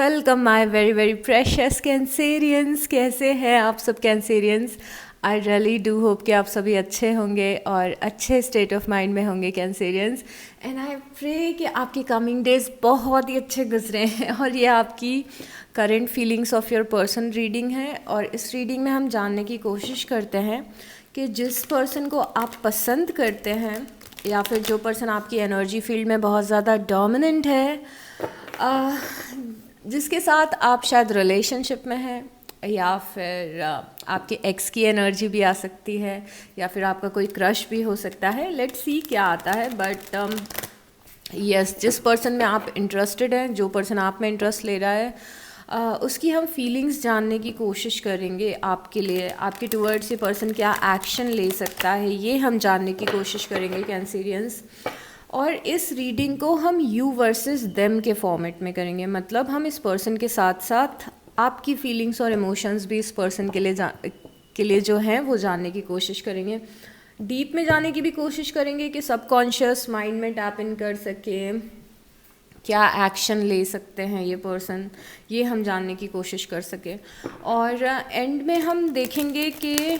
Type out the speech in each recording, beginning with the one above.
Welcome my very very precious Cancerians. कैसे हैं आप सब Cancerians? I really do hope कि आप सभी अच्छे होंगे और अच्छे स्टेट ऑफ माइंड में होंगे कैंसेरियंस। एंड आई प्रे कि आपके कमिंग डेज बहुत ही अच्छे गुजरे हैं। और ये आपकी current feelings of your person reading है। और इस रीडिंग में हम जानने की कोशिश करते हैं कि जिस पर्सन को आप पसंद करते हैं या फिर जो पर्सन आपकी एनर्जी फील्ड में बहुत ज़्यादा डोमिनेंट है, जिसके साथ आप शायद रिलेशनशिप में हैं, या फिर आपके एक्स की एनर्जी भी आ सकती है, या फिर आपका कोई क्रश भी हो सकता है। लेट्स सी क्या आता है। बट यस, जिस पर्सन में आप इंटरेस्टेड हैं, जो पर्सन आप में इंटरेस्ट ले रहा है, उसकी हम फीलिंग्स जानने की कोशिश करेंगे। आपके लिए, आपके टुवर्ड्स ये पर्सन क्या एक्शन ले सकता है, ये हम जानने की कोशिश करेंगे कैंसेरियंस। और इस रीडिंग को हम यू वर्सेस देम के फॉर्मेट में करेंगे। मतलब हम इस पर्सन के साथ साथ आपकी फीलिंग्स और इमोशंस भी इस पर्सन के लिए जो हैं वो जानने की कोशिश करेंगे। डीप में जाने की भी कोशिश करेंगे कि सबकॉन्शियस माइंड में टैप इन कर सके, क्या एक्शन ले सकते हैं ये पर्सन, ये हम जानने की कोशिश कर सके। और एंड में हम देखेंगे कि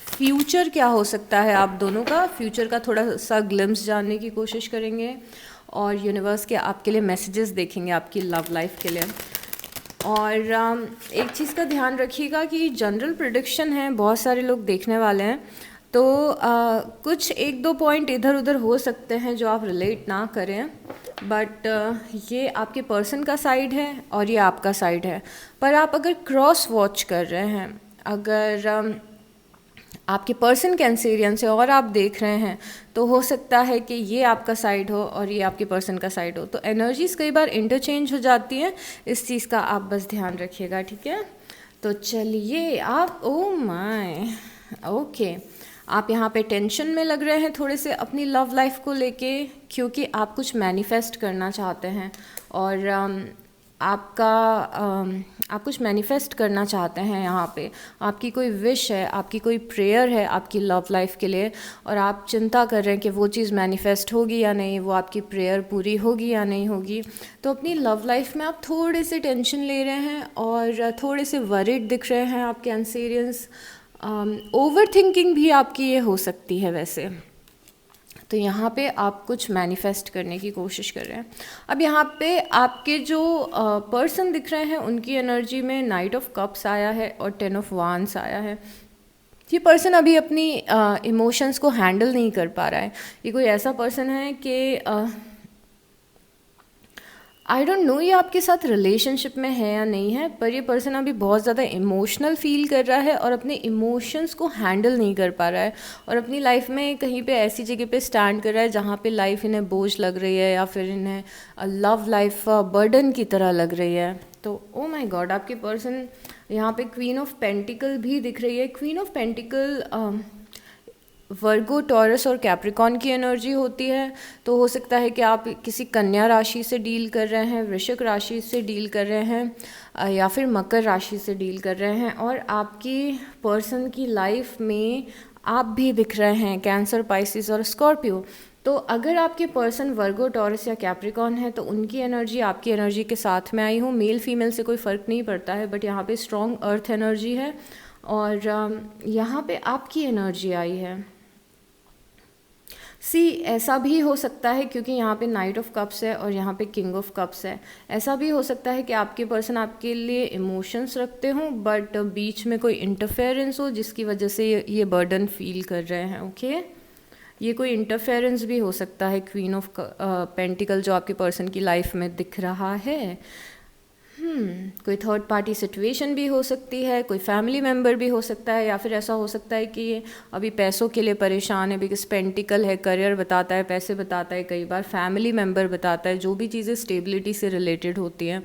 फ्यूचर क्या हो सकता है आप दोनों का। फ्यूचर का थोड़ा सा ग्लिम्स जानने की कोशिश करेंगे और यूनिवर्स के आपके लिए मैसेजेस देखेंगे आपकी लव लाइफ के लिए। और एक चीज़ का ध्यान रखिएगा कि जनरल प्रेडिक्शन है, बहुत सारे लोग देखने वाले हैं, तो कुछ एक दो पॉइंट इधर उधर हो सकते हैं जो आप रिलेट ना करें। बट ये आपके पर्सन का साइड है और ये आपका साइड है। पर आप अगर क्रॉस वॉच कर रहे हैं, अगर आपके पर्सन कैंसेरियन से और आप देख रहे हैं, तो हो सकता है कि ये आपका साइड हो और ये आपके पर्सन का साइड हो। तो एनर्जीज कई बार इंटरचेंज हो जाती हैं, इस चीज़ का आप बस ध्यान रखिएगा, ठीक है। तो चलिए आप, ओ माय, ओके, आप यहाँ पे टेंशन में लग रहे हैं थोड़े से अपनी लव लाइफ को लेके, क्योंकि आप कुछ मैनिफेस्ट करना चाहते हैं और आप कुछ मैनिफेस्ट करना चाहते हैं। यहाँ पे आपकी कोई विश है, आपकी कोई प्रेयर है आपकी लव लाइफ के लिए, और आप चिंता कर रहे हैं कि वो चीज़ मैनिफेस्ट होगी या नहीं, वो आपकी प्रेयर पूरी होगी या नहीं होगी। तो अपनी लव लाइफ में आप थोड़े से टेंशन ले रहे हैं और थोड़े से वरिड दिख रहे हैं आप कैंसेरियंस। ओवर थिंकिंग भी आपकी ये हो सकती है वैसे। तो यहाँ पे आप कुछ मैनिफेस्ट करने की कोशिश कर रहे हैं। अब यहाँ पे आपके जो पर्सन दिख रहे हैं, उनकी एनर्जी में नाइट ऑफ कप्स आया है और 10 ऑफ वांड्स आया है। ये पर्सन अभी अपनी इमोशंस को हैंडल नहीं कर पा रहा है। ये कोई ऐसा पर्सन है कि आई डोंट नो ये आपके साथ रिलेशनशिप में है या नहीं है, पर ये पर्सन अभी बहुत ज़्यादा इमोशनल फील कर रहा है और अपने इमोशंस को हैंडल नहीं कर पा रहा है, और अपनी लाइफ में कहीं पे ऐसी जगह पे स्टैंड कर रहा है जहाँ पे लाइफ इन्हें बोझ लग रही है या फिर इन्हें लव लाइफ बर्डन की तरह लग रही है। तो ओ माय गॉड, आपके पर्सन यहाँ पे क्वीन ऑफ पेंटिकल भी दिख रही है। Queen of pentacle Virgo, taurus और कैप्रिकॉन की एनर्जी होती है। तो हो सकता है कि आप किसी कन्या राशि से डील कर रहे हैं, वृश्चिक राशि से डील कर रहे हैं, या फिर मकर राशि से डील कर रहे हैं। और आपकी पर्सन की लाइफ में आप भी दिख रहे हैं कैंसर, पाइसिस और स्कॉर्पियो। तो अगर आपके पर्सन वर्गो, टॉरस या कैप्रिकॉन है, तो उनकी एनर्जी आपकी एनर्जी के साथ में आई हो। मेल फीमेल से कोई फ़र्क नहीं पड़ता है, बट यहाँ पे स्ट्रॉन्ग अर्थ एनर्जी है और यहाँ पे आपकी एनर्जी आई है। ऐसा भी हो सकता है, क्योंकि यहाँ पे नाइट ऑफ कप्स है और यहाँ पे किंग ऑफ कप्स है, ऐसा भी हो सकता है कि आपके पर्सन आपके लिए इमोशंस रखते हों, बट बीच में कोई इंटरफेरेंस हो जिसकी वजह से ये बर्डन फील कर रहे हैं। ओके, ये कोई इंटरफेरेंस भी हो सकता है। क्वीन ऑफ पेंटिकल जो आपके पर्सन की लाइफ में दिख रहा है, कोई थर्ड पार्टी सिचुएशन भी हो सकती है, कोई फैमिली मेम्बर भी हो सकता है, या फिर ऐसा हो सकता है कि ये अभी पैसों के लिए परेशान है, बिकॉज पेंटिकल है, करियर बताता है, पैसे बताता है, कई बार फैमिली मेम्बर बताता है, जो भी चीज़ें स्टेबिलिटी से रिलेटेड होती हैं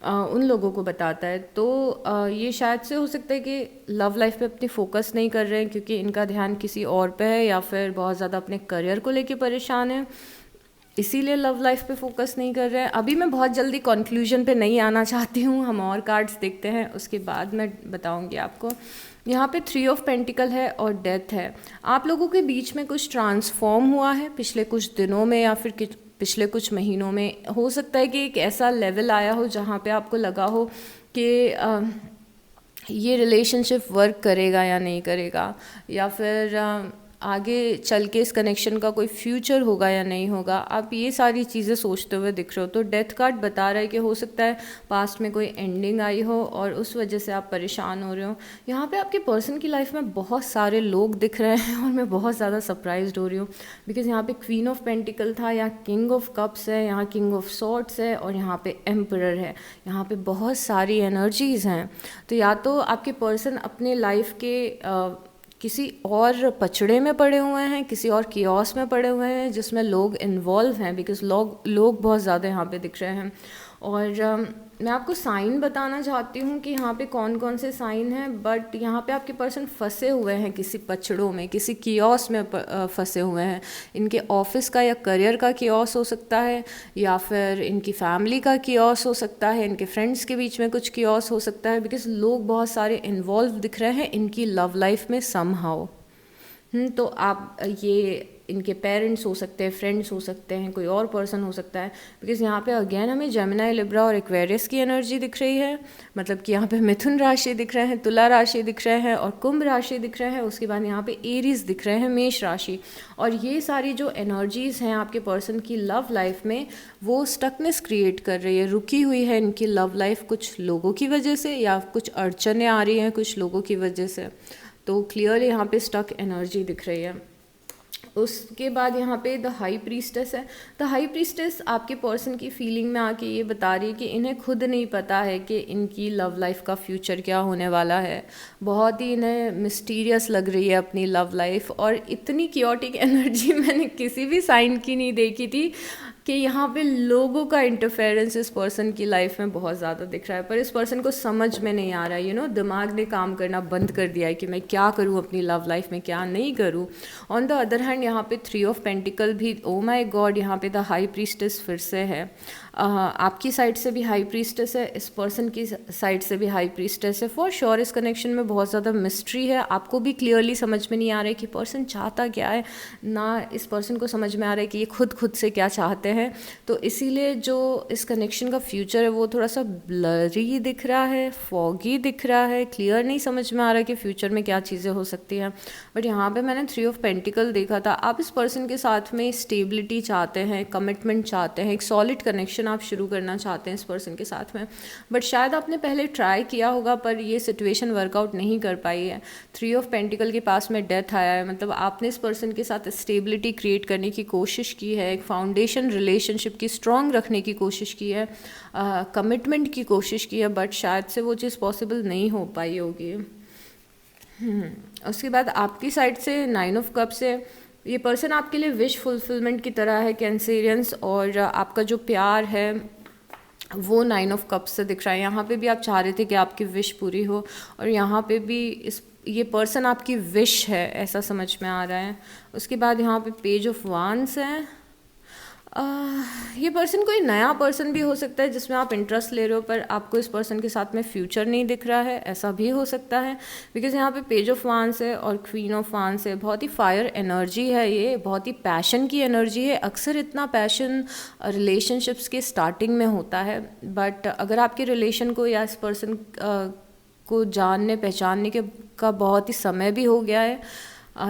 उन लोगों को बताता है। तो ये शायद से हो सकता है कि लव लाइफ पे अपनी फोकस नहीं कर रहे हैं, क्योंकि इनका ध्यान किसी और पे है, या फिर बहुत ज़्यादा अपने करियर को लेके परेशान है, इसीलिए लव लाइफ पे फोकस नहीं कर रहे हैं। अभी मैं बहुत जल्दी कंक्लूजन पे नहीं आना चाहती हूँ, हम और कार्ड्स देखते हैं, उसके बाद मैं बताऊँगी आपको। यहाँ पे 3 ऑफ पेंटिकल है और डेथ है। आप लोगों के बीच में कुछ ट्रांसफॉर्म हुआ है पिछले कुछ दिनों में, या फिर पिछले कुछ महीनों में हो सकता है कि एक ऐसा लेवल आया हो जहाँ पे आपको लगा हो कि ये रिलेशनशिप वर्क करेगा या नहीं करेगा, या फिर आगे चल के इस कनेक्शन का कोई फ्यूचर होगा या नहीं होगा। आप ये सारी चीज़ें सोचते हुए दिख रहे हो। तो डेथ कार्ड बता रहा है कि हो सकता है पास्ट में कोई एंडिंग आई हो और उस वजह से आप परेशान हो रहे हो। यहाँ पे आपके पर्सन की लाइफ में बहुत सारे लोग दिख रहे हैं और मैं बहुत ज़्यादा सरप्राइज्ड हो रही हूँ, बिकॉज यहाँ पे क्वीन ऑफ पेंटिकल था, यहाँ किंग ऑफ कप्स है, यहाँ किंग ऑफ सॉर्ड्स है और यहाँ पे एम्परर है। यहाँ पे बहुत सारी एनर्जीज़ हैं। तो या तो आपके पर्सन अपने लाइफ के किसी और पचड़े में पड़े हुए हैं, किसी और कियोस में पड़े हुए हैं जिसमें लोग इन्वॉल्व हैं, बिकॉज लोग बहुत ज़्यादा यहाँ पे दिख रहे हैं। और मैं आपको साइन बताना चाहती हूँ कि यहाँ पे कौन कौन से साइन हैं, बट यहाँ पे आपके पर्सन फंसे हुए हैं किसी पचड़ों में, किसी कियोस में फंसे हुए हैं। इनके ऑफिस का या करियर का कियोस हो सकता है, या फिर इनकी फैमिली का कियोस हो सकता है, इनके फ्रेंड्स के बीच में कुछ कियोस हो सकता है, बिकॉज लोग बहुत सारे इन्वॉल्व दिख रहे हैं इनकी लव लाइफ में समहाउ। तो आप ये इनके पेरेंट्स हो सकते हैं, फ्रेंड्स हो सकते हैं, कोई और पर्सन हो सकता है, बिकॉज यहाँ पे अगेन हमें जेमिनी, लिब्रा और एक्वेरियस की एनर्जी दिख रही है। मतलब कि यहाँ पे मिथुन राशि दिख रहे हैं, तुला राशि दिख रहे हैं और कुंभ राशि दिख रहे हैं। उसके बाद यहाँ पे एरीज दिख रहे हैं, मेष राशि। और ये सारी जो एनर्जीज़ हैं आपके पर्सन की लव लाइफ में, वो स्टकनेस क्रिएट कर रही है, रुकी हुई है इनकी लव लाइफ कुछ लोगों की वजह से, या कुछ अड़चनें आ रही हैं कुछ लोगों की वजह से। तो क्लियरली यहाँ पे स्टक एनर्जी दिख रही है। उसके बाद यहाँ पे द हाई प्रीस्टेस है। द हाई प्रीस्टेस आपके पर्सन की फीलिंग में आके ये बता रही है कि इन्हें खुद नहीं पता है कि इनकी लव लाइफ का फ्यूचर क्या होने वाला है। बहुत ही इन्हें मिस्टीरियस लग रही है अपनी लव लाइफ, और इतनी क्योटिक एनर्जी मैंने किसी भी साइन की नहीं देखी थी कि यहाँ पे लोगों का इंटरफेरेंस इस पर्सन की लाइफ में बहुत ज़्यादा दिख रहा है। पर इस पर्सन को समझ में नहीं आ रहा है, दिमाग ने काम करना बंद कर दिया है कि मैं क्या करूँ अपनी लव लाइफ में, क्या नहीं करूँ। ऑन द अदर हैंड यहाँ पे 3 ऑफ पेंटिकल भी, ओ माय गॉड, यहाँ पे द हाई प्रीस्टेस फिर से है। आपकी साइड से भी हाई प्रीस्टेस है, इस पर्सन की साइड से भी हाई प्रीस्टेस है। फॉर श्योर इस कनेक्शन में बहुत ज़्यादा मिस्ट्री है। आपको भी क्लियरली समझ में नहीं आ रहा है कि पर्सन चाहता क्या है, ना इस पर्सन को समझ में आ रहा है कि ये खुद से क्या चाहते हैं। तो इसीलिए जो इस कनेक्शन का फ्यूचर है वो थोड़ा सा ब्लरी दिख रहा है, फॉगी दिख रहा है, क्लियर नहीं समझ में आ रहा है कि फ्यूचर में क्या चीज़ें हो सकती हैं। बट यहाँ पे मैंने 3 ऑफ पेंटिकल देखा था। आप इस पर्सन के साथ में स्टेबिलिटी चाहते हैं, कमिटमेंट चाहते हैं, एक सॉलिड कनेक्शन आप शुरू करना चाहते हैं इस पर्सन के साथ में। बट शायद आपने पहले ट्राई किया होगा पर ये सिचुएशन वर्कआउट नहीं कर पाई है। 3 ऑफ पेंटिकल के पास में डेथ आया है, मतलब आपने इस पर्सन के साथ स्टेबिलिटी क्रिएट करने की कोशिश की है, एक फाउंडेशन रिलेशनशिप की स्ट्रॉन्ग रखने की कोशिश की है, कमिटमेंट की कोशिश की है, बट शायद से वो चीज़ पॉसिबल नहीं हो पाई होगी। उसके बाद आपकी साइड से 9 ऑफ कप्स है। ये पर्सन आपके लिए विश फुलफिलमेंट की तरह है, कैंसेरियंस, और आपका जो प्यार है वो 9 ऑफ कप्स से दिख रहा है। यहाँ पे भी आप चाह रहे थे कि आपकी विश पूरी हो, और यहाँ पे भी ये पर्सन आपकी विश है, ऐसा समझ में आ रहा है। उसके बाद यहाँ पे पेज ऑफ वांड्स है। ये पर्सन कोई नया पर्सन भी हो सकता है जिसमें आप इंटरेस्ट ले रहे हो, पर आपको इस पर्सन के साथ में फ्यूचर नहीं दिख रहा है, ऐसा भी हो सकता है। बिकॉज यहाँ पे पेज ऑफ वांड्स है और क्वीन ऑफ वांड्स है। बहुत ही फायर एनर्जी है, ये बहुत ही पैशन की एनर्जी है। अक्सर इतना पैशन रिलेशनशिप्स के स्टार्टिंग में होता है, बट अगर आपके रिलेशन को या इस पर्सन को जानने पहचानने का बहुत ही समय भी हो गया है,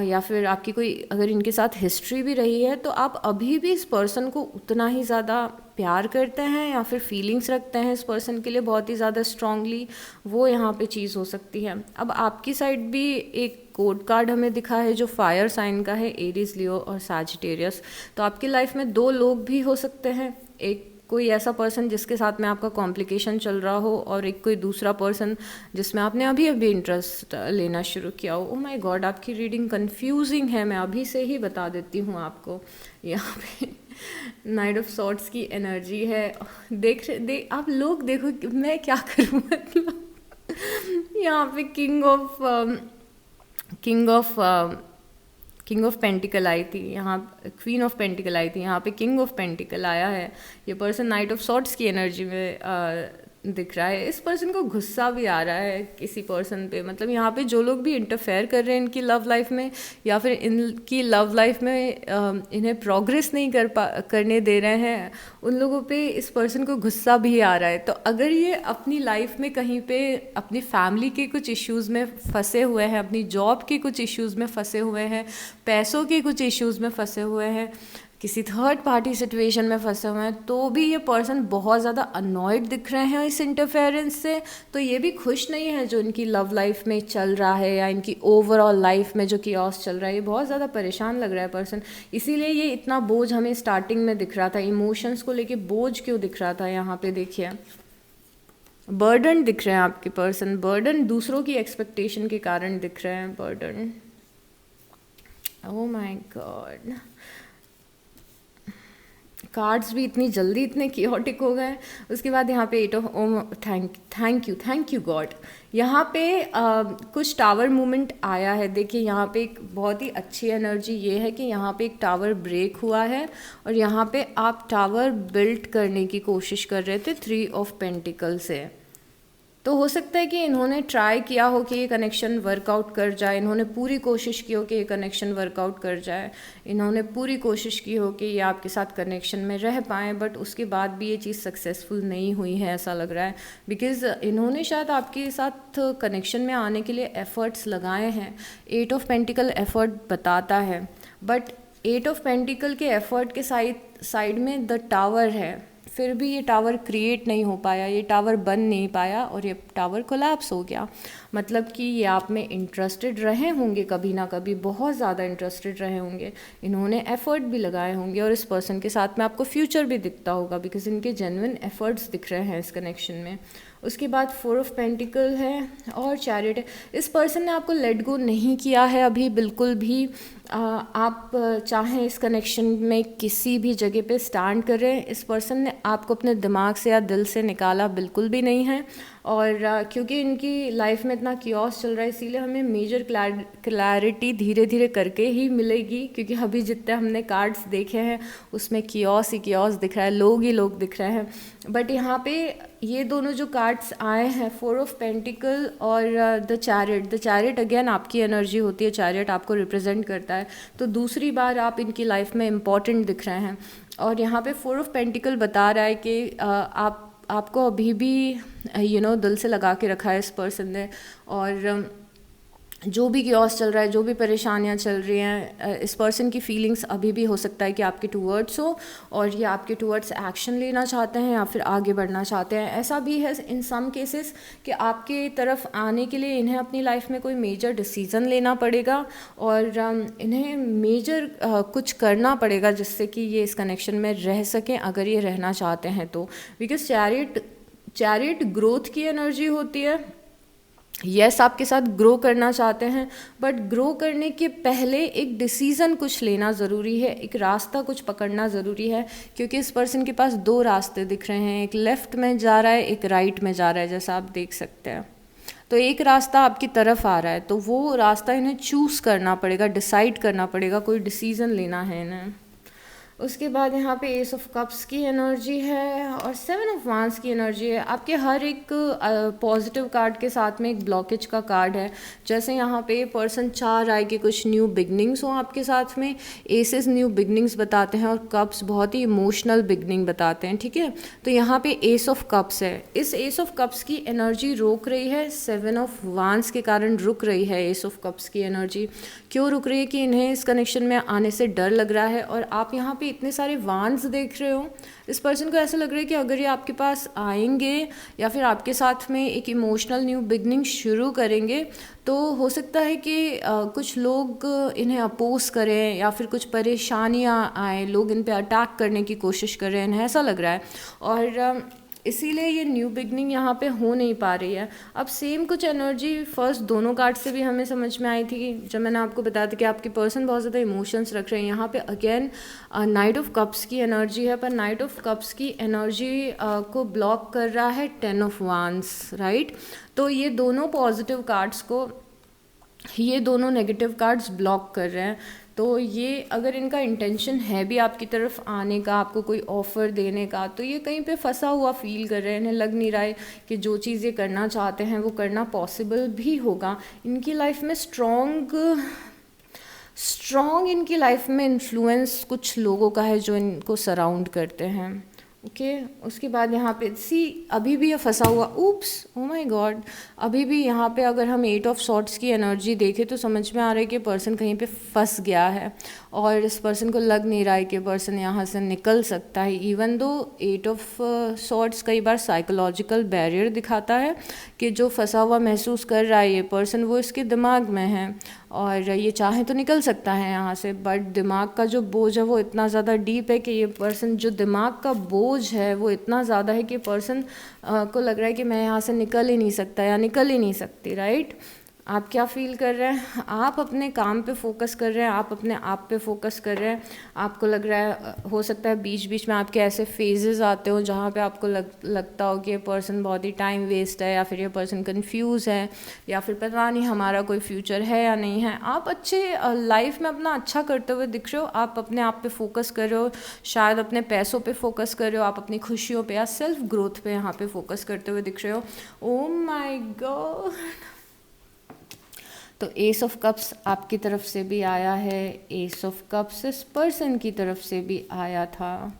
या फिर आपकी कोई अगर इनके साथ हिस्ट्री भी रही है, तो आप अभी भी इस पर्सन को उतना ही ज़्यादा प्यार करते हैं या फिर फीलिंग्स रखते हैं इस पर्सन के लिए बहुत ही ज़्यादा स्ट्रांगली, वो यहाँ पे चीज़ हो सकती है। अब आपकी साइड भी एक कोड कार्ड हमें दिखा है जो फायर साइन का है, एरीज, लियो और सैजिटेरियस। तो आपकी लाइफ में 2 लोग भी हो सकते हैं, एक कोई ऐसा पर्सन जिसके साथ में आपका कॉम्प्लिकेशन चल रहा हो, और एक कोई दूसरा पर्सन जिसमें आपने अभी इंटरेस्ट लेना शुरू किया हो। ओह माय गॉड, आपकी रीडिंग कंफ्यूजिंग है, मैं अभी से ही बता देती हूँ आपको। यहाँ पे नाइट ऑफ सॉर्ड्स की एनर्जी है। आप लोग देखो मैं क्या करूँ, मतलब यहाँ पे किंग ऑफ पेंटिकल आई थी, यहाँ क्वीन ऑफ पेंटिकल आई थी, यहाँ पे किंग ऑफ पेंटिकल आया है। ये पर्सन नाइट ऑफ सॉर्ड्स की एनर्जी में दिख रहा है। इस पर्सन को गुस्सा भी आ रहा है किसी पर्सन पे, मतलब यहाँ पे जो लोग भी इंटरफेयर कर रहे हैं इनकी लव लाइफ में, या फिर इनकी लव लाइफ में इन्हें प्रोग्रेस नहीं करने दे रहे हैं, उन लोगों पे इस पर्सन को गुस्सा भी आ रहा है। तो अगर ये अपनी लाइफ में कहीं पे अपनी फैमिली के कुछ इश्यूज़ में फंसे हुए हैं, अपनी जॉब के कुछ इश्यूज़ में फंसे हुए हैं, पैसों के कुछ इश्यूज़ में फंसे हुए हैं, किसी थर्ड पार्टी सिचुएशन में फंसे हुए हैं, तो भी ये पर्सन बहुत ज़्यादा अनॉयड दिख रहे हैं इस इंटरफेरेंस से। तो ये भी खुश नहीं है जो इनकी लव लाइफ में चल रहा है, या इनकी ओवरऑल लाइफ में जो कियोस चल रहा है, ये बहुत ज़्यादा परेशान लग रहा है पर्सन। इसीलिए ये इतना बोझ हमें स्टार्टिंग में दिख रहा था, इमोशंस को लेके बोझ क्यों दिख रहा था, यहाँ पे देखिए बर्डन दिख रहे हैं आपके पर्सन, बर्डन दूसरों की एक्सपेक्टेशन के कारण दिख रहे हैं, burden. Oh my God, cards भी इतनी जल्दी इतने कियोटिक हो गए। उसके बाद यहाँ पे एट ऑफ थैंक यू गॉड, यहाँ पे कुछ टावर मूवमेंट आया है। देखिए यहाँ पे एक बहुत ही अच्छी एनर्जी ये है कि यहाँ पे एक टावर ब्रेक हुआ है, और यहाँ पे आप टावर बिल्ड करने की कोशिश कर रहे थे 3 ऑफ पेंटिकल से। तो हो सकता है कि इन्होंने ट्राई किया हो कि ये कनेक्शन वर्कआउट कर जाए, इन्होंने पूरी कोशिश की हो कि ये कनेक्शन वर्कआउट कर जाए, इन्होंने पूरी कोशिश की हो कि ये आपके साथ कनेक्शन में रह पाएँ, बट उसके बाद भी ये चीज़ सक्सेसफुल नहीं हुई है ऐसा लग रहा है। बिकॉज़ इन्होंने शायद आपके साथ कनेक्शन में आने के लिए एफ़र्ट्स लगाए हैं। 8 ऑफ पेंटिकल एफ़र्ट बताता है, बट 8 ऑफ पेंटिकल के एफ़र्ट के साइड में द टावर है, फिर भी ये टावर क्रिएट नहीं हो पाया, ये टावर बन नहीं पाया, और ये टावर कोलैप्स हो गया। मतलब कि ये आप में इंटरेस्टेड रहे होंगे, कभी ना कभी बहुत ज़्यादा इंटरेस्टेड रहे होंगे, इन्होंने एफ़र्ट भी लगाए होंगे, और इस पर्सन के साथ में आपको फ्यूचर भी दिखता होगा, बिकॉज इनके जेन्युइन एफ़र्ट्स दिख रहे हैं इस कनेक्शन में। उसके बाद 4 ऑफ पेंटिकल है और चैरिट है। इस पर्सन ने आपको लेट गो नहीं किया है अभी बिल्कुल भी। आप चाहें इस कनेक्शन में किसी भी जगह पे स्टैंड करें, इस पर्सन ने आपको अपने दिमाग से या दिल से निकाला बिल्कुल भी नहीं है। और क्योंकि इनकी लाइफ में इतना कियोस चल रहा है, इसीलिए हमें मेजर क्लैरिटी धीरे धीरे करके ही मिलेगी, क्योंकि अभी जितने हमने कार्ड्स देखे हैं उसमें कियोस ही कियोस दिख रहा है, लोग ही लोग दिख रहे हैं। बट यहाँ पे ये दोनों जो कार्ड्स आए हैं, 4 ऑफ पेंटिकल और द चैरिट अगेन आपकी एनर्जी होती है, चैरिट आपको रिप्रेजेंट करता है, तो दूसरी बार आप इनकी लाइफ में इम्पॉर्टेंट दिख रहे हैं। और यहाँ पे 4 ऑफ पेंटिकल बता रहा है कि आपको अभी भी दिल से लगा के रखा है इस पर्सन ने, और जो भी कियोस चल रहा है, जो भी परेशानियां चल रही हैं, इस पर्सन की फीलिंग्स अभी भी हो सकता है कि आपके टूवर्ड्स हो, और ये आपके टूवर्ड्स एक्शन लेना चाहते हैं या फिर आगे बढ़ना चाहते हैं। ऐसा भी है इन सम केसेस कि आपके तरफ आने के लिए इन्हें अपनी लाइफ में कोई मेजर डिसीज़न लेना पड़ेगा, और इन्हें मेजर कुछ करना पड़ेगा जिससे कि ये इस कनेक्शन में रह सकें, अगर ये रहना चाहते हैं तो। बिकॉज चैरिट ग्रोथ की एनर्जी होती है। यस, आपके साथ ग्रो करना चाहते हैं, बट ग्रो करने के पहले एक डिसीज़न कुछ लेना ज़रूरी है, एक रास्ता कुछ पकड़ना ज़रूरी है, क्योंकि इस पर्सन के पास 2 रास्ते दिख रहे हैं, एक लेफ़्ट में जा रहा है, एक राइट में जा रहा है, जैसा आप देख सकते हैं। तो एक रास्ता आपकी तरफ आ रहा है, तो वो रास्ता इन्हें चूज़ करना पड़ेगा, डिसाइड करना पड़ेगा, कोई डिसीज़न लेना है इन्हें। उसके बाद यहाँ पे एस ऑफ कप्स की एनर्जी है और 7 ऑफ वांस की एनर्जी है। आपके हर एक पॉजिटिव कार्ड के साथ में एक ब्लॉकेज का कार्ड है। जैसे यहाँ पे पर्सन चाह रहा है कि कुछ न्यू बिगनिंग्स हो आपके साथ में, एसेस न्यू बिगनिंग्स बताते हैं, और कप्स बहुत ही इमोशनल बिगनिंग बताते हैं, ठीक है। तो यहाँ पे एस ऑफ कप्स है, इस एस ऑफ कप्स की एनर्जी रोक रही है, 7 ऑफ वांस के कारण रुक रही है एस ऑफ कप्स की एनर्जी। क्यों रुक रही है? कि इन्हें इस कनेक्शन में आने से डर लग रहा है, और आप यहाँ पे इतने सारे वांस देख रहे हो, इस पर्सन को ऐसा लग रहा है कि अगर ये आपके पास आएंगे या फिर आपके साथ में एक इमोशनल न्यू बिगनिंग शुरू करेंगे, तो हो सकता है कि कुछ लोग इन्हें अपोज करें या फिर कुछ परेशानियां आए, लोग इन पे अटैक करने की कोशिश कर रहे हैं, इन्हें ऐसा लग रहा है, और इसीलिए ये न्यू बिगनिंग यहाँ पे हो नहीं पा रही है। अब सेम कुछ एनर्जी फर्स्ट दोनों कार्ड से भी हमें समझ में आई थी, जब मैंने आपको बताया था कि आपके पर्सन बहुत ज़्यादा इमोशंस रख रहे हैं। यहाँ पे अगेन नाइट ऑफ कप्स की एनर्जी है, पर नाइट ऑफ कप्स की एनर्जी को ब्लॉक कर रहा है 10 ऑफ वांस, राइट। तो ये दोनों पॉजिटिव कार्ड्स को ये दोनों नेगेटिव कार्ड्स ब्लॉक कर रहे हैं। तो ये अगर इनका इंटेंशन है भी आपकी तरफ आने का, आपको कोई ऑफ़र देने का, तो ये कहीं पे फंसा हुआ फील कर रहे हैं। इन्हें लग नहीं रहा है कि जो चीज़ ये करना चाहते हैं वो करना पॉसिबल भी होगा। इनकी लाइफ में स्ट्रॉन्ग इनकी लाइफ में इन्फ्लुएंस कुछ लोगों का है जो इनको सराउंड करते हैं। ओके उसके बाद यहाँ पे सी अभी भी ये फंसा हुआ, ऊप्स ओ माय गॉड, अभी भी यहाँ पे अगर हम 8 ऑफ सॉर्ट्स की एनर्जी देखें तो समझ में आ रहा है कि पर्सन कहीं पे फंस गया है और इस पर्सन को लग नहीं रहा है कि पर्सन यहाँ से निकल सकता है। इवन दो 8 ऑफ सॉर्ट्स कई बार साइकोलॉजिकल बैरियर दिखाता है कि जो फंसा हुआ महसूस कर रहा है ये पर्सन, वो इसके दिमाग में है और ये चाहे तो निकल सकता है यहाँ से, बट दिमाग का जो बोझ है वो इतना ज़्यादा डीप है कि ये पर्सन, जो दिमाग का बोझ है वो इतना ज़्यादा है कि पर्सन को लग रहा है कि मैं यहाँ से निकल ही नहीं सकता या निकल ही नहीं सकती। राइट, आप क्या फील कर रहे हैं? आप अपने काम पे फोकस कर रहे हैं, आप अपने आप पे फोकस कर रहे हैं। आपको लग रहा है, हो सकता है बीच बीच में आपके ऐसे फेजेस आते हो जहाँ पे आपको लगता हो कि ये पर्सन बहुत ही टाइम वेस्ट है, या फिर ये पर्सन कंफ्यूज है, या फिर पता नहीं हमारा कोई फ्यूचर है या नहीं है। आप अच्छे लाइफ में अपना अच्छा करते हुए दिख रहे हो, आप अपने आप पे फोकस कर रहे हो, शायद अपने पैसों पे फोकस कर रहे हो, आप अपनी खुशियों पे या सेल्फ ग्रोथ पे यहाँ पे फोकस करते हुए दिख रहे हो। ओ माय गॉड, तो एस ऑफ कप्स आपकी तरफ से भी आया है, एस ऑफ कप्स इस पर्सन की तरफ से भी आया था,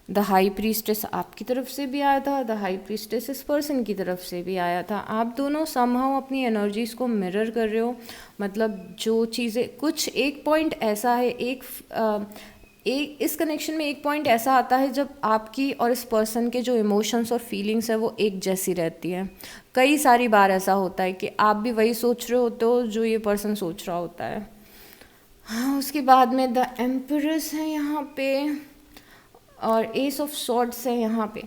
द हाई प्रीस्टेस आपकी तरफ से भी आया था, द हाई प्रीस्टेस इस पर्सन की तरफ से भी आया था। आप दोनों समहाउ अपनी एनर्जीज को मिरर कर रहे हो, मतलब जो चीज़ें, कुछ एक पॉइंट ऐसा है, एक इस कनेक्शन में एक पॉइंट ऐसा आता है जब आपकी और इस पर्सन के जो इमोशंस और फीलिंग्स है वो एक जैसी रहती हैं। कई सारी बार ऐसा होता है कि आप भी वही सोच रहे होते हो जो ये पर्सन सोच रहा होता है। हाँ, उसके बाद में द एम्परेस है यहाँ पे और एस ऑफ सॉर्ड्स है यहाँ पे।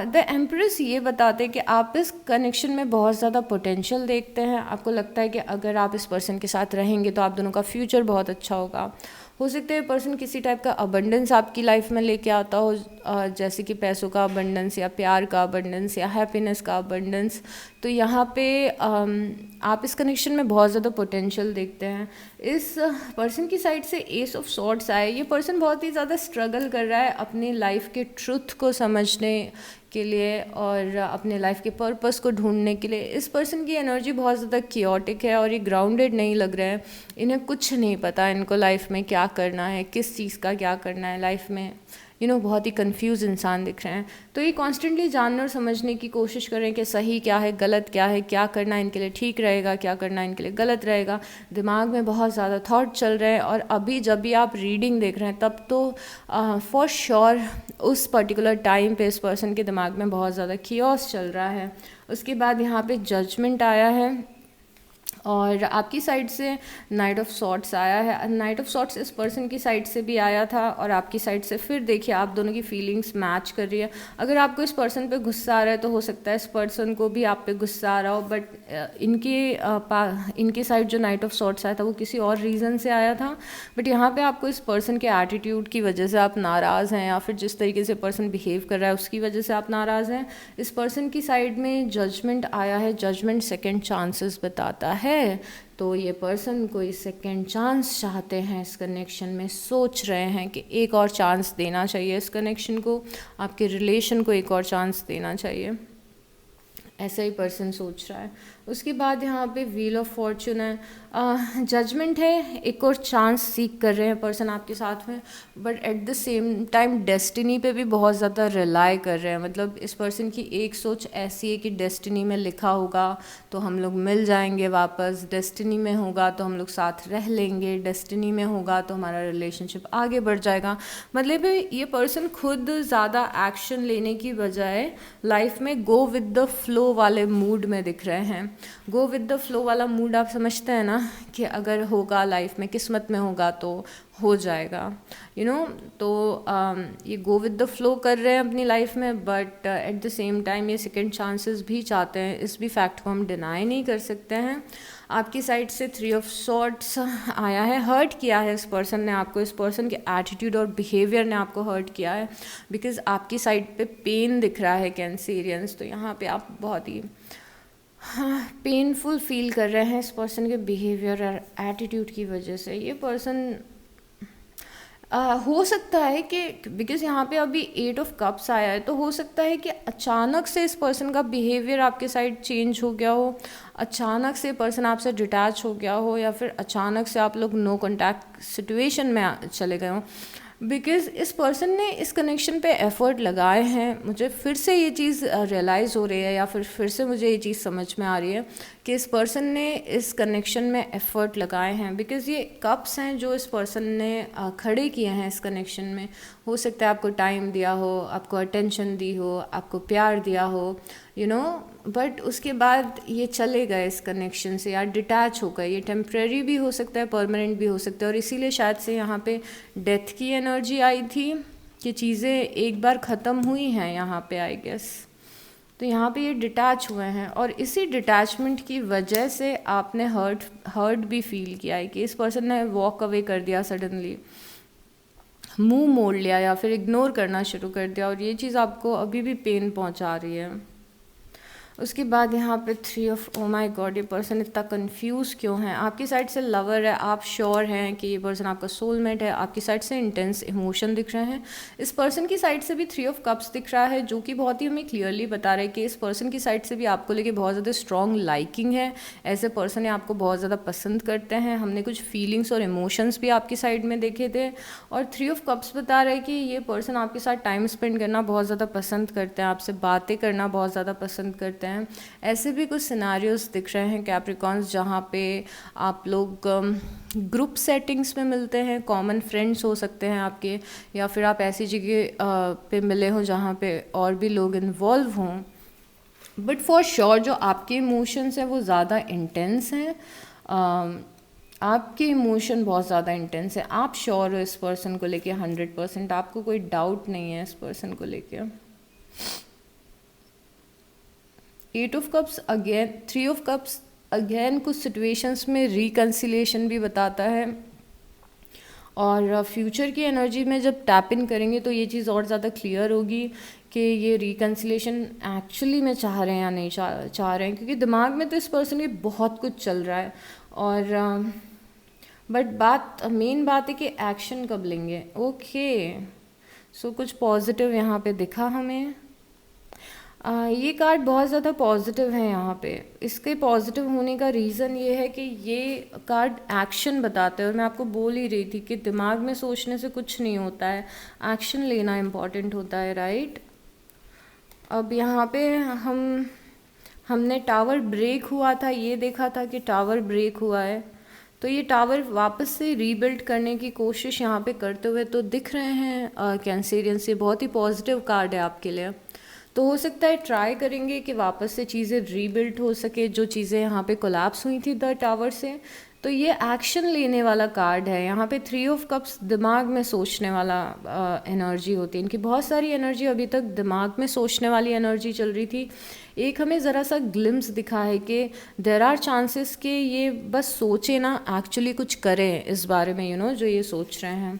द एम्प्रेस ये बताते हैं कि आप इस कनेक्शन में बहुत ज़्यादा पोटेंशियल देखते हैं। आपको लगता है कि अगर आप इस पर्सन के साथ रहेंगे तो आप दोनों का फ्यूचर बहुत अच्छा होगा। हो सकता है पर्सन किसी टाइप का अबंडेंस आपकी लाइफ में लेके आता हो, जैसे कि पैसों का अबंडेंस या प्यार का अबंडेंस या हैप्पीनेस का अबंडेंस। तो यहाँ पे आप इस कनेक्शन में बहुत ज़्यादा पोटेंशियल देखते हैं। इस पर्सन की साइड से एस ऑफ सॉर्ड्स आए। ये पर्सन बहुत ही ज़्यादा स्ट्रगल कर रहा है अपनी लाइफ के ट्रुथ को समझने के लिए और अपने लाइफ के पर्पस को ढूंढने के लिए। इस पर्सन की एनर्जी बहुत ज़्यादा कियोटिक है और ये ग्राउंडेड नहीं लग रहे हैं। इन्हें कुछ नहीं पता इनको लाइफ में क्या करना है, किस चीज़ का क्या करना है लाइफ में। बहुत ही कंफ्यूज इंसान दिख रहे हैं। तो ये कॉन्स्टेंटली जानने और समझने की कोशिश करें कि सही क्या है, गलत क्या है, क्या करना इनके लिए ठीक रहेगा, क्या करना इनके लिए गलत रहेगा। दिमाग में बहुत ज़्यादा थॉट चल रहे हैं और अभी जब भी आप रीडिंग देख रहे हैं तब तो फॉर श्योर उस पर्टिकुलर टाइम पे इस पर्सन के दिमाग में बहुत ज़्यादा कियोस चल रहा है। उसके बाद यहाँ पे जजमेंट आया है और आपकी साइड से नाइट ऑफ सॉर्ट्स आया है। नाइट ऑफ सॉर्ट्स इस पर्सन की साइड से भी आया था और आपकी साइड से। फिर देखिए आप दोनों की फीलिंग्स मैच कर रही है। अगर आपको इस पर्सन पे गुस्सा आ रहा है तो हो सकता है इस पर्सन को भी आप पे गुस्सा आ रहा हो, बट इनकी साइड जो नाइट ऑफ सॉर्ट्स आया था वो किसी और रीज़न से आया था। बट यहाँ पे आपको इस पर्सन के एटीट्यूड की वजह से आप नाराज़ हैं या फिर जिस तरीके से पर्सन बिहेव कर रहा है उसकी वजह से आप नाराज़ हैं। इस पर्सन की साइड में जजमेंट आया है। जजमेंट सेकेंड चांसेस बताता है, तो ये पर्सन कोई सेकेंड चांस चाहते हैं इस कनेक्शन में, सोच रहे हैं कि एक और चांस देना चाहिए इस कनेक्शन को, आपके रिलेशन को एक और चांस देना चाहिए, ऐसा ही पर्सन सोच रहा है। उसके बाद यहाँ पे व्हील ऑफ फॉर्चून है। जजमेंट है, एक और चांस सीख कर रहे हैं पर्सन आपके साथ में, but at the same time destiny पे भी बहुत ज़्यादा रिलाई कर रहे हैं। मतलब इस पर्सन की एक सोच ऐसी है कि डेस्टिनी में लिखा होगा तो हम लोग मिल जाएंगे वापस, डेस्टिनी में होगा तो हम लोग साथ रह लेंगे, डेस्टिनी में होगा तो हमारा रिलेशनशिप आगे बढ़ जाएगा। मतलब ये पर्सन खुद ज़्यादा एक्शन लेने की बजाय लाइफ में गो विद द फ्लो वाले मूड में दिख रहे हैं। गो विद द फ्लो वाला मूड आप समझते हैं ना, कि अगर होगा लाइफ में, किस्मत में होगा तो हो जाएगा, तो ये गो विद द फ्लो कर रहे हैं अपनी लाइफ में, but at the same time ये सेकेंड चांसेस भी चाहते हैं। इस भी फैक्ट को हम डिनाई नहीं कर सकते हैं। आपकी साइड से 3 ऑफ सॉर्ट्स आया है। हर्ट किया है इस पर्सन ने आपको, इस पर्सन के एटीट्यूड और बिहेवियर ने आपको हर्ट किया है, बिकॉज आपकी साइड पे पेन दिख रहा है कैंसेरियंस। तो यहाँ पे आप बहुत ही हाँ, पेनफुल फील कर रहे हैं इस पर्सन के बिहेवियर और एटीट्यूड की वजह से। ये पर्सन हो सकता है कि बिकॉज़ यहाँ पे अभी 8 ऑफ कप्स आया है, तो हो सकता है कि अचानक से इस पर्सन का बिहेवियर आपके साइड चेंज हो गया हो, अचानक से पर्सन आपसे डिटैच हो गया हो, या फिर अचानक से आप लोग नो कॉन्टैक्ट सिचुएशन में चले गए हों। बिकॉज़ इस पर्सन ने इस कनेक्शन पे एफ़र्ट लगाए हैं। मुझे फिर से ये चीज़ रियलाइज़ हो रही है, या फिर से मुझे ये चीज़ समझ में आ रही है कि इस पर्सन ने इस कनेक्शन में एफ़र्ट लगाए हैं। बिकॉज़ ये कप्स हैं जो इस पर्सन ने खड़े किए हैं इस कनेक्शन में। हो सकता है आपको टाइम दिया हो, आपको अटेंशन दी हो, आपको प्यार दिया हो, बट उसके बाद ये चले गए इस कनेक्शन से, या डिटैच हो गए। ये टेम्प्रेरी भी हो सकता है, परमानेंट भी हो सकता है, और इसीलिए शायद से यहाँ पे डेथ की एनर्जी आई थी कि चीज़ें एक बार ख़त्म हुई हैं यहाँ पे, आई गेस। तो यहाँ पे ये डिटैच हुए हैं, और इसी डिटैचमेंट की वजह से आपने हर्ट भी फील किया है कि इस पर्सन ने वॉक अवे कर दिया, सडनली मुंह मोड़ लिया या फिर इग्नोर करना शुरू कर दिया, और ये चीज़ आपको अभी भी पेन पहुँचा रही है। उसके बाद यहाँ पे 3 ऑफ, ओ माय गॉड, ये पर्सन इतना कंफ्यूज क्यों है? आपकी साइड से लवर है, आप श्योर हैं कि ये पर्सन आपका सोलमेट है, आपकी साइड से इंटेंस इमोशन दिख रहे हैं। इस पर्सन की साइड से भी 3 ऑफ कप्स दिख रहा है, जो कि बहुत ही हमें क्लियरली बता रहा है कि इस पर्सन की साइड से भी आपको लेके बहुत ज़्यादा स्ट्रॉन्ग लाइकिंग है। ऐसे पर्सन आपको बहुत ज़्यादा पसंद करते हैं। हमने कुछ फीलिंग्स और इमोशंस भी आपकी साइड में देखे थे। और 3 ऑफ कप्स बता रहे हैं कि ये पर्सन आपके साथ टाइम स्पेंड करना बहुत ज़्यादा पसंद करते हैं, आपसे बातें करना बहुत ज़्यादा पसंद करते हैं। ऐसे भी कुछ सिनारियोज दिख रहे हैं कैप्रिकॉन्स, जहाँ पे आप लोग ग्रुप सेटिंग्स में मिलते हैं, कॉमन फ्रेंड्स हो सकते हैं आपके, या फिर आप ऐसी जगह पे मिले हों जहाँ पे और भी लोग इन्वॉल्व हों। बट फॉर श्योर जो आपके इमोशंस हैं वो ज़्यादा इंटेंस हैं। आपके इमोशन बहुत ज़्यादा इंटेंस है। आप श्योर हो इस पर्सन को लेके 100%, आपको कोई डाउट नहीं है इस पर्सन को लेके। 8 of cups again, 3 of cups again कुछ सिचुएशंस में रिकन्सिलिएशन भी बताता है, और फ्यूचर की एनर्जी में जब टैप इन करेंगे तो ये चीज़ और ज़्यादा क्लियर होगी कि ये रिकन्सिलिएशन एक्चुअली में चाह रहे हैं या नहीं चाह रहे हैं, क्योंकि दिमाग में तो इस पर्सन के बहुत कुछ चल रहा है। और बट मेन बात है कि एक्शन कब लेंगे। ओके, सो कुछ पॉजिटिव यहाँ पे दिखा हमें। ये कार्ड बहुत ज़्यादा पॉजिटिव है यहाँ पे। इसके पॉजिटिव होने का रीज़न ये है कि ये कार्ड एक्शन बताता है, और मैं आपको बोल ही रही थी कि दिमाग में सोचने से कुछ नहीं होता है, एक्शन लेना इम्पॉर्टेंट होता है, राइट। अब यहाँ पे हमने टावर ब्रेक हुआ था, ये देखा था कि टावर ब्रेक हुआ है, तो ये टावर वापस से रीबिल्ड करने की कोशिश यहाँ पे करते हुए तो दिख रहे हैं कैंसेरियन से। बहुत ही पॉजिटिव कार्ड है आपके लिए। तो हो सकता है ट्राई करेंगे कि वापस से चीज़ें रीबिल्ड हो सके, जो चीज़ें यहाँ पे कोलैप्स हुई थी द टावर से। तो ये एक्शन लेने वाला कार्ड है। यहाँ पे 3 ऑफ कप्स दिमाग में सोचने वाला एनर्जी होती है। इनकी बहुत सारी एनर्जी अभी तक दिमाग में सोचने वाली एनर्जी चल रही थी। एक हमें ज़रा सा ग्लिम्स दिखा है कि देर आर चांसेस कि ये बस सोचे ना, एक्चुअली कुछ करें इस बारे में, जो ये सोच रहे हैं।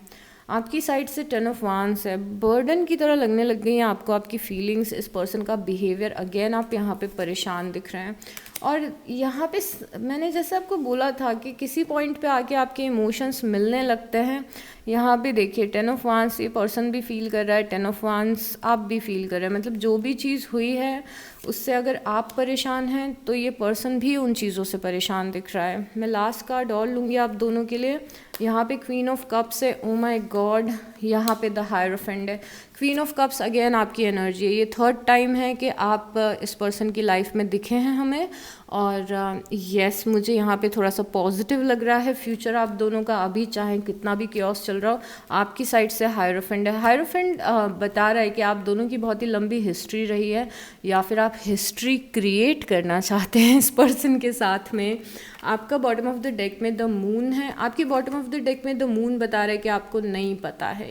आपकी साइड से 10 ऑफ वांड्स है, बर्डन की तरह लगने लग गई हैं आपको आपकी फीलिंग्स, इस पर्सन का बिहेवियर। अगेन आप यहाँ पे परेशान दिख रहे हैं, और यहाँ पे मैंने जैसे आपको बोला था कि किसी पॉइंट पे आके आपके इमोशंस मिलने लगते हैं। यहाँ पे देखिए 10 ऑफ वांड्स ये पर्सन भी फील कर रहा है, 10 ऑफ वांड्स आप भी फील कर रहे हैं। मतलब जो भी चीज़ हुई है उससे अगर आप परेशान हैं तो ये पर्सन भी उन चीज़ों से परेशान दिख रहा है। मैं लास्ट कार्ड और लूँगी आप दोनों के लिए। यहाँ पे क्वीन ऑफ कप्स है, ओ माय गॉड, यहाँ पे द हायरोफेंट है। क्वीन ऑफ कप्स अगेन आपकी एनर्जी है। ये 3rd टाइम है कि आप इस पर्सन की लाइफ में दिखे हैं हमें, और यस मुझे यहाँ पे थोड़ा सा पॉजिटिव लग रहा है फ्यूचर आप दोनों का। अभी चाहे कितना भी क्योस चल रहा हो, आपकी साइड से हायरोफेंट है। हायरोफेंट बता रहा है कि आप दोनों की बहुत ही लंबी हिस्ट्री रही है, या फिर आप हिस्ट्री क्रिएट करना चाहते हैं इस पर्सन के साथ में। आपका बॉटम ऑफ द डेक में द मून है। आपकी बॉटम ऑफ द डेक में द मून बता रहा है कि आपको नहीं पता है,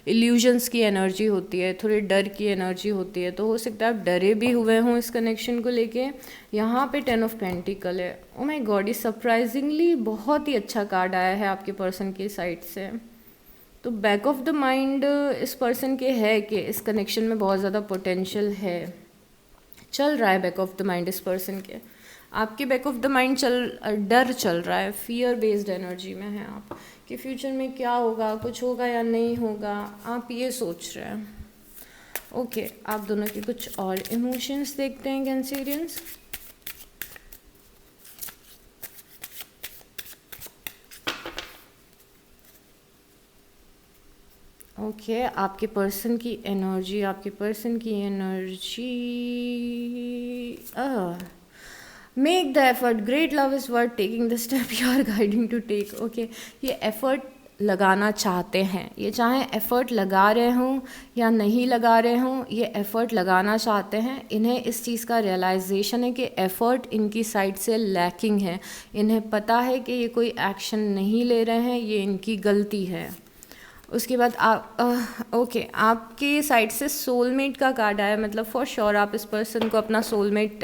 इल्यूजन्स की एनर्जी होती है, थोड़ी डर की एनर्जी होती है। तो हो सकता है आप डरे भी हुए हों इस कनेक्शन को लेके। यहाँ पे 10 ऑफ पेंटिकल है। ओ माय गॉड, ये सरप्राइजिंगली बहुत ही अच्छा कार्ड आया है आपके पर्सन की साइड से। तो बैक ऑफ द माइंड इस पर्सन के है कि इस कनेक्शन में बहुत ज़्यादा पोटेंशियल है। चल रहा है बैक ऑफ द माइंड इस पर्सन के, आपके बैक ऑफ द माइंड डर चल रहा है, फियर बेस्ड एनर्जी में है आप कि फ्यूचर में क्या होगा, कुछ होगा या नहीं होगा, आप ये सोच रहे हैं। ओके, आप दोनों के कुछ और इमोशंस देखते हैं कैंसेरियंस। ओके, आपके पर्सन की energy, make the effort, great love is worth taking the step you are guiding to take. Okay, ये एफर्ट लगाना चाहते हैं, ये चाहे एफ़र्ट लगा रहे हों या नहीं लगा रहे हों, ये एफ़र्ट लगाना चाहते हैं। इन्हें इस चीज़ का रियलाइजेशन है कि एफ़र्ट इनकी साइड से लैकिंग है, इन्हें पता है कि ये कोई एक्शन नहीं ले रहे हैं, ये इनकी गलती है। उसके बाद ओके, आपके साइड से सोलमेट का कार्ड आया, मतलब फॉर श्योर आप इस पर्सन को अपना सोलमेट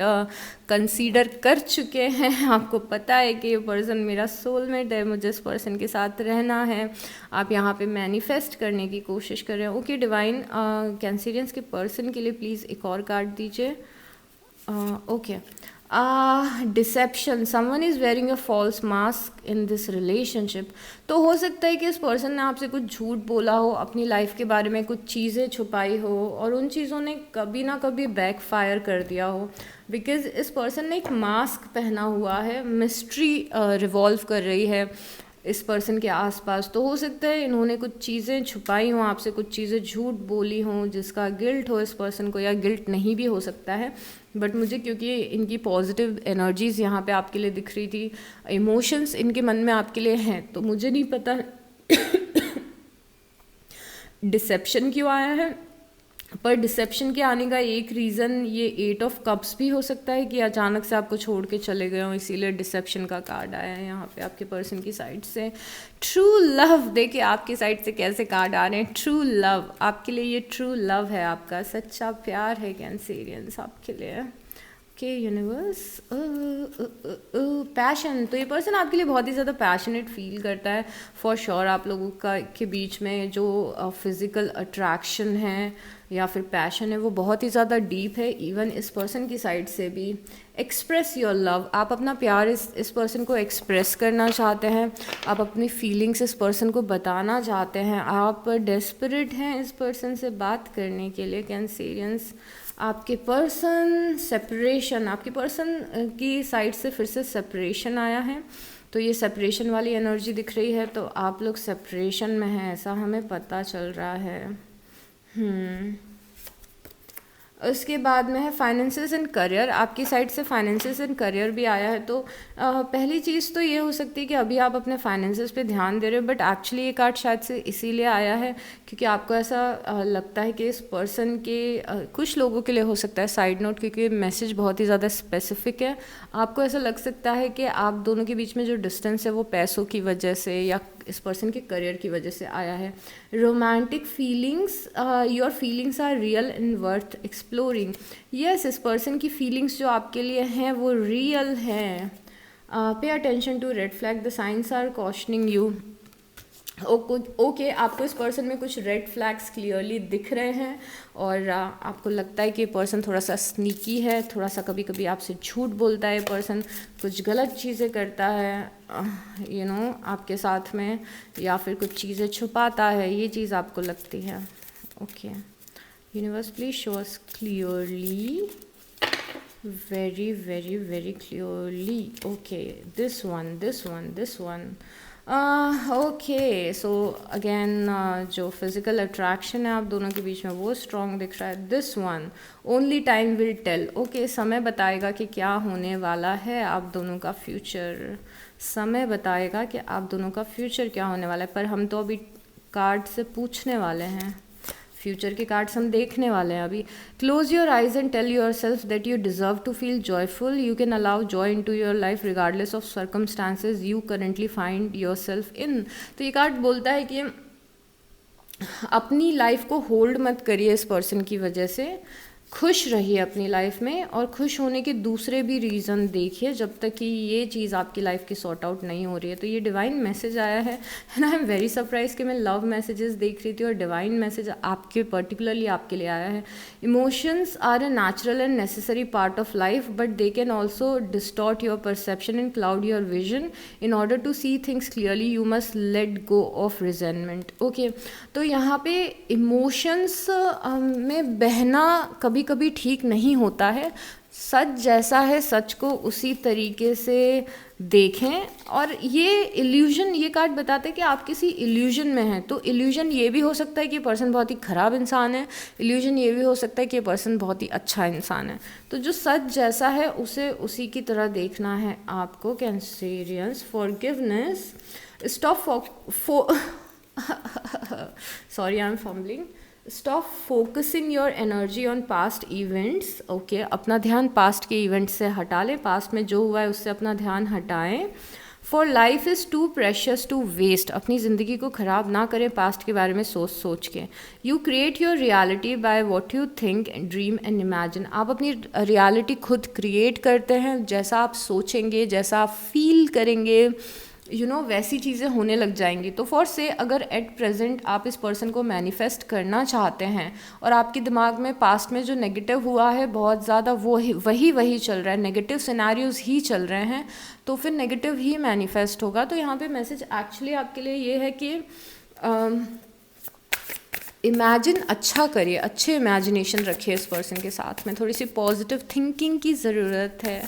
कंसीडर कर चुके हैं। आपको पता है कि ये पर्सन मेरा सोलमेट है, मुझे इस पर्सन के साथ रहना है। आप यहाँ पे मैनिफेस्ट करने की कोशिश कर रहे हैं। ओके डिवाइन, कैंसेरियंस के पर्सन के लिए प्लीज़ एक और कार्ड दीजिए। Okay, deception, someone is wearing a false mask in this relationship. तो हो सकता है कि इस पर्सन ने आपसे कुछ झूठ बोला हो, अपनी लाइफ के बारे में कुछ चीज़ें छुपाई हो और उन चीज़ों ने कभी ना कभी बैकफायर कर दिया हो, बिकॉज़ इस पर्सन ने एक मास्क पहना हुआ है, मिस्ट्री रिवॉल्व कर रही है इस पर्सन के आसपास। तो हो सकता है इन्होंने कुछ चीज़ें छुपाई हों आपसे, कुछ चीज़ें झूठ बोली हों जिसका गिल्ट हो इस पर्सन को, या गिल्ट नहीं भी हो सकता है। बट मुझे क्योंकि इनकी पॉजिटिव एनर्जीज़ यहाँ पे आपके लिए दिख रही थी, इमोशंस इनके मन में आपके लिए हैं, तो मुझे नहीं पता डिसेप्शन क्यों आया है। पर डिसेप्शन के आने का एक रीज़न ये 8 ऑफ कप्स भी हो सकता है कि अचानक से आपको छोड़ के चले गए हों, इसीलिए डिसेप्शन का कार्ड आया है यहाँ पे आपके पर्सन की साइड से। ट्रू लव, देखिए आपकी साइड से कैसे कार्ड आ रहे हैं। ट्रू लव, आपके लिए ये ट्रू लव है, आपका सच्चा प्यार है कैंसेरियंस आपके लिए। ओके यूनिवर्स, पैशन, तो ये पर्सन आपके लिए बहुत ही ज़्यादा पैशनेट फील करता है फॉर श्योर। आप लोगों का के बीच में जो फिज़िकल अट्रैक्शन है या फिर पैशन है वो बहुत ही ज़्यादा डीप है। इवन इस पर्सन की साइड से भी एक्सप्रेस योर लव, आप अपना प्यार इस पर्सन को एक्सप्रेस करना चाहते हैं, आप अपनी फीलिंग्स इस पर्सन को बताना चाहते हैं, आप डेस्परेट हैं इस पर्सन से बात करने के लिए कैंसेरियंस। आपके पर्सन सेपरेशन, आपके पर्सन की साइड से फिर से सेपरेशन आया है, तो ये सेपरेशन वाली एनर्जी दिख रही है, तो आप लोग सेपरेशन में हैं ऐसा हमें पता चल रहा है। उसके बाद में है फाइनेंसेस एंड करियर, आपकी साइड से फाइनेंसेस एंड करियर भी आया है। तो पहली चीज़ तो ये हो सकती है कि अभी आप अपने फाइनेंसेस पे ध्यान दे रहे हो, बट एक्चुअली ये कार्ड शायद से इसीलिए आया है क्योंकि आपको ऐसा लगता है कि इस पर्सन के कुछ लोगों के लिए हो सकता है, साइड नोट क्योंकि मैसेज बहुत ही ज़्यादा स्पेसिफिक है, आपको ऐसा लग सकता है कि आप दोनों के बीच में जो डिस्टेंस है वो पैसों की वजह से या इस पर्सन के करियर की वजह से आया है। Romantic feelings, your feelings are real and worth exploring. Yes, इस पर्सन की फीलिंग्स जो आपके लिए हैं वो रियल हैं। Pay attention to red flag, the signs are cautioning you. Okay, आपको इस पर्सन में कुछ रेड फ्लैग्स क्लियरली दिख रहे हैं और आपको लगता है कि ये पर्सन थोड़ा सा स्नीकी है, थोड़ा सा कभी कभी आपसे झूठ बोलता है, पर्सन कुछ गलत चीज़ें करता है आपके साथ में, या फिर कुछ चीज़ें छुपाता है, ये चीज़ आपको लगती है। Okay universe please show us clearly, very very very clearly. Okay this one. Okay so again जो फिज़िकल अट्रैक्शन है आप दोनों के बीच में वो स्ट्रॉन्ग दिख रहा है। This one, only time will tell. Okay, समय बताएगा कि क्या होने वाला है आप दोनों का फ्यूचर, समय बताएगा कि आप दोनों का फ्यूचर क्या होने वाला है। पर हम तो अभी कार्ड से पूछने वाले हैं, फ्यूचर के कार्ड्स हम देखने वाले हैं अभी। Close your eyes and tell yourself that you deserve to feel joyful, you can allow joy into your life regardless of circumstances you currently find yourself in. तो ये card बोलता है कि अपनी life को hold मत करिए इस पर्सन की वजह से, खुश रहिए अपनी लाइफ में, और खुश होने के दूसरे भी रीज़न देखिए जब तक कि ये चीज़ आपकी लाइफ की सॉर्ट आउट नहीं हो रही है। तो ये डिवाइन मैसेज आया है and I am very surprise कि मैं लव मैसेजेस देख रही थी और डिवाइन मैसेज आपके पर्टिकुलरली आपके लिए आया है। Emotions are a natural and necessary part of life but they can also distort your perception and cloud your vision. In order to see things clearly you must let go of resentment. Okay, तो यहाँ पे emotions में बहना कभी कभी ठीक नहीं होता है। सच जैसा है सच को उसी तरीके से देखें। और ये इल्यूजन, ये कार्ड बताते हैं कि आप किसी इल्यूजन में हैं। तो इल्यूजन ये भी हो सकता है कि पर्सन बहुत ही ख़राब इंसान है, इल्यूजन ये भी हो सकता है कि पर्सन बहुत ही अच्छा इंसान है। तो जो सच जैसा है उसे उसी की तरह देखना है आपको। Cancerians, forgiveness, stop sorry I am fumbling. Stop focusing your energy on past events. Okay, अपना ध्यान पास्ट के इवेंट्स से हटा लें, पास्ट में जो हुआ है उससे अपना ध्यान हटाएं। For life is too precious to waste. अपनी ज़िंदगी को ख़राब ना करें पास्ट के बारे में सोच सोच के। You create your reality by what you think and dream and imagine. आप अपनी रियलिटी खुद क्रिएट करते हैं, जैसा आप सोचेंगे, जैसा आप फील करेंगे, वैसी चीज़ें होने लग जाएंगी। तो फॉर से अगर एट प्रेजेंट आप इस पर्सन को मैनिफेस्ट करना चाहते हैं और आपके दिमाग में पास्ट में जो नेगेटिव हुआ है बहुत ज़्यादा वही चल रहा है, नेगेटिव सिनेरियोज ही चल रहे हैं, तो फिर नेगेटिव ही मैनिफेस्ट होगा। तो यहाँ पे मैसेज एक्चुअली आपके लिए ये है कि इमेजिन अच्छा करिए, अच्छे इमेजिनेशन रखिए इस पर्सन के साथ में, थोड़ी सी पॉजिटिव थिंकिंग की ज़रूरत है।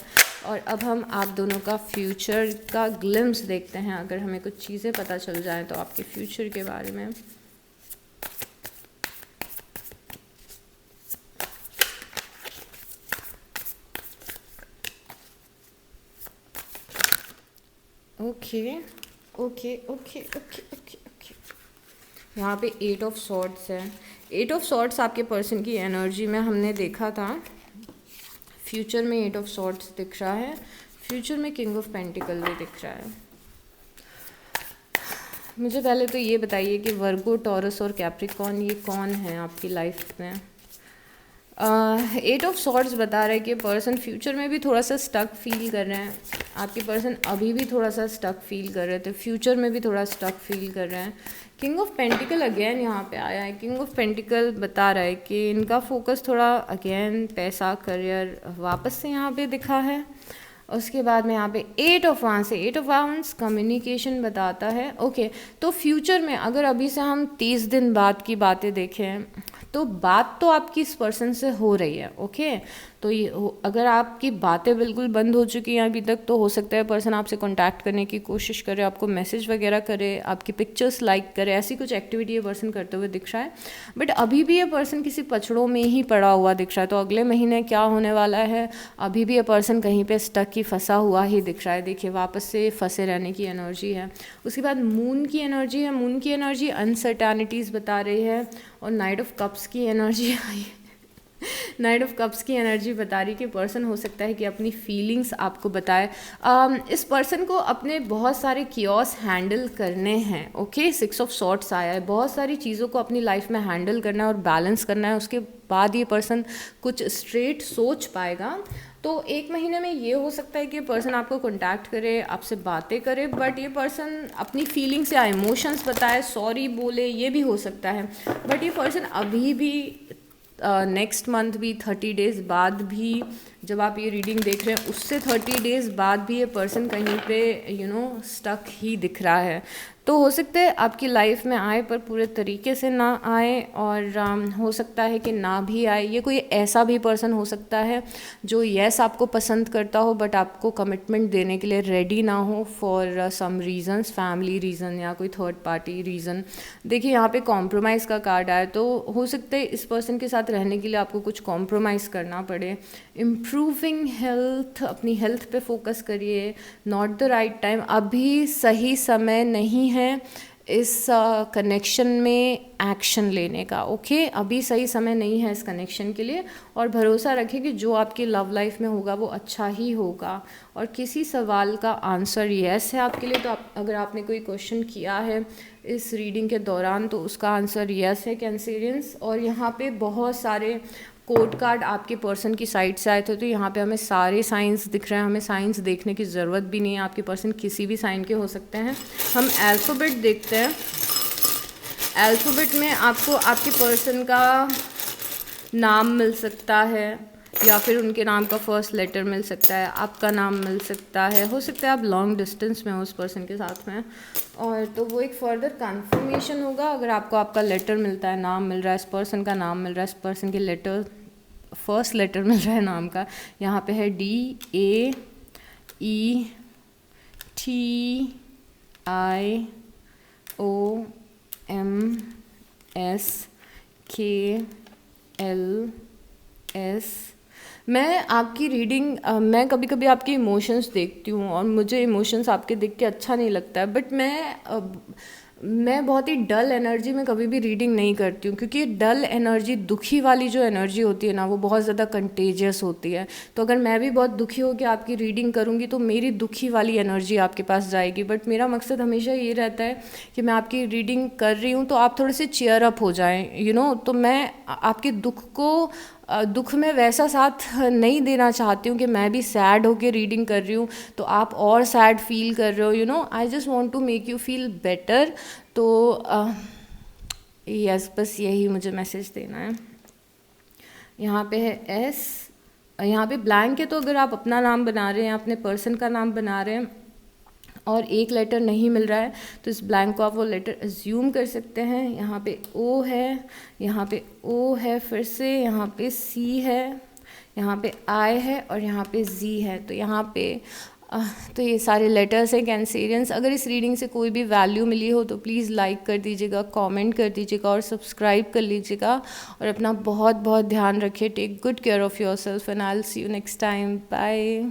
और अब हम आप दोनों का फ्यूचर का ग्लिम्स देखते हैं, अगर हमें कुछ चीज़ें पता चल जाए तो आपके फ्यूचर के बारे में। Okay okay okay okay okay okay, यहाँ पे 8 ऑफ सॉर्ड्स है। 8 ऑफ सॉर्ड्स आपके पर्सन की एनर्जी में हमने देखा था। फ्यूचर में 8 ऑफ सॉर्ड्स दिख रहा है, फ्यूचर में किंग ऑफ पेंटिकल भी दिख रहा है। मुझे पहले तो ये बताइए कि वर्गो, टॉरस और कैप्रिकॉर्न ये कौन है आपकी लाइफ में। 8 ऑफ सॉर्ड्स बता रहे हैं कि पर्सन फ्यूचर में भी थोड़ा सा स्टक फील कर रहे हैं। आपके पर्सन अभी भी थोड़ा सा स्टक फील कर रहे थे, फ्यूचर में भी थोड़ा स्टक फील कर रहे हैं। किंग ऑफ पेंटिकल अगेन यहाँ पे आया है। किंग ऑफ पेंटिकल बता रहा है कि इनका फोकस थोड़ा अगेन पैसा, करियर वापस से यहाँ पे दिखा है। उसके बाद में यहाँ पे 8 ऑफ वांस है। 8 ऑफ वांस कम्युनिकेशन बताता है। ओके, तो फ्यूचर में अगर अभी से हम 30 दिन बाद की बातें देखें तो बात तो आपकी इस पर्सन से हो रही है। ओके, तो ये अगर आपकी बातें बिल्कुल बंद हो चुकी हैं अभी तक, तो हो सकता है पर्सन आपसे कांटेक्ट करने की कोशिश करे, आपको मैसेज वगैरह करे, आपकी पिक्चर्स लाइक करे, ऐसी कुछ एक्टिविटी ये पर्सन करते हुए दिख रहा है। बट अभी भी ये पर्सन किसी पछड़ों में ही पड़ा हुआ दिख रहा है। तो अगले महीने क्या होने वाला है, अभी भी ये पर्सन कहीं पे स्टक की फंसा हुआ ही दिख रहा है। देखिए वापस से फंसे रहने की एनर्जी है। उसके बाद मून की एनर्जी है। मून की एनर्जी अनसर्टेनिटीज़ बता रही है। और नाइट ऑफ कप्स की एनर्जी आई है। नाइट ऑफ कप्स की एनर्जी बता रही कि पर्सन हो सकता है कि अपनी फीलिंग्स आपको बताए। इस पर्सन को अपने बहुत सारे कियोस हैंडल करने हैं। ओके, 6 ऑफ सॉर्ड्स आया है। बहुत सारी चीज़ों को अपनी लाइफ में हैंडल करना है और बैलेंस करना है। उसके बाद ये पर्सन कुछ स्ट्रेट सोच पाएगा। तो 1 महीने में ये हो सकता है कि पर्सन आपको कांटेक्ट करे, आपसे बातें करे, बट ये पर्सन अपनी फीलिंग्स या इमोशंस बताए, सॉरी बोले, ये भी हो सकता है। बट ये पर्सन अभी भी नेक्स्ट मंथ भी 30 डेज़ बाद भी, जब आप ये रीडिंग देख रहे हैं उससे 30 डेज़ बाद भी ये पर्सन कहीं पे स्टक ही दिख रहा है। तो हो सकता है आपकी लाइफ में आए पर पूरे तरीके से ना आए, और हो सकता है कि ना भी आए। ये कोई ऐसा भी पर्सन हो सकता है जो यस आपको पसंद करता हो बट आपको कमिटमेंट देने के लिए रेडी ना हो for some reasons, family reason या कोई थर्ड पार्टी रीज़न। देखिए यहाँ पे कॉम्प्रोमाइज़ का कार्ड आया, तो हो सकता है इस पर्सन के साथ रहने के लिए आपको कुछ कॉम्प्रोमाइज़ करना पड़े। इम्प्रूविंग हेल्थ, अपनी हेल्थ पे फोकस करिए। नॉट द राइट टाइम, अभी सही समय नहीं है इस कनेक्शन में एक्शन लेने का। ओके, अभी सही समय नहीं है इस कनेक्शन के लिए, और भरोसा रखें कि जो आपकी लव लाइफ में होगा वो अच्छा ही होगा। और किसी सवाल का आंसर यस है आपके लिए, तो अगर आपने कोई क्वेश्चन किया है इस रीडिंग के दौरान तो उसका आंसर यस है कैंसेरियंस। और यहाँ पे बहुत सारे कोड कार्ड आपके पर्सन की साइड से आए थे, तो यहाँ पे हमें सारे साइंस दिख रहे हैं, हमें साइंस देखने की ज़रूरत भी नहीं है, आपके पर्सन किसी भी साइन के हो सकते हैं। हम अल्फ़ाबेट देखते हैं। अल्फ़ाबेट में आपको आपके पर्सन का नाम मिल सकता है, या फिर उनके नाम का फर्स्ट लेटर मिल सकता है, आपका नाम मिल सकता है, हो सकता है आप लॉन्ग डिस्टेंस में हो उस पर्सन के साथ में, और तो वो एक फर्दर कंफर्मेशन होगा अगर आपको आपका लेटर मिलता है, नाम मिल रहा है, इस पर्सन का नाम मिल रहा है, इस पर्सन के लेटर फर्स्ट लेटर मिल रहा है नाम का। यहाँ पे है DAETIOMSKLS। मैं आपकी रीडिंग मैं कभी कभी आपके इमोशंस देखती हूँ और मुझे इमोशंस आपके देख के अच्छा नहीं लगता है, बट मैं बहुत ही डल एनर्जी में कभी भी रीडिंग नहीं करती हूँ, क्योंकि डल एनर्जी, दुखी वाली जो एनर्जी होती है ना, वो बहुत ज़्यादा कंटेजियस होती है। तो अगर मैं भी बहुत दुखी होकर आपकी रीडिंग करूँगी तो मेरी दुखी वाली एनर्जी आपके पास जाएगी, बट मेरा मकसद हमेशा ये रहता है कि मैं आपकी रीडिंग कर रही हूँ तो आप थोड़े से चीयर अप हो जाएं, तो मैं आपके दुख में वैसा साथ नहीं देना चाहती हूँ कि मैं भी सैड होके रीडिंग कर रही हूँ तो आप और सैड फील कर रहे हो, I just want to make you feel better. तो यस, बस यही मुझे मैसेज देना है। यहाँ पे है एस, यहाँ पे ब्लैंक है, तो अगर आप अपना नाम बना रहे हैं, अपने पर्सन का नाम बना रहे हैं और एक लेटर नहीं मिल रहा है, तो इस ब्लैंक को आप वो लेटर अज्यूम कर सकते हैं। यहाँ पे ओ है, यहाँ पे ओ है, फिर से यहाँ पे सी है, यहाँ पे आई है और यहाँ पे जी है। तो यहाँ पे तो ये सारे लेटर्स हैं कैंसेरियंस। अगर इस रीडिंग से कोई भी वैल्यू मिली हो तो प्लीज़ लाइक कर दीजिएगा, कमेंट कर दीजिएगा और सब्सक्राइब कर लीजिएगा, और अपना बहुत बहुत ध्यान रखिए। Take good care of yourself and I will see you next time. Bye.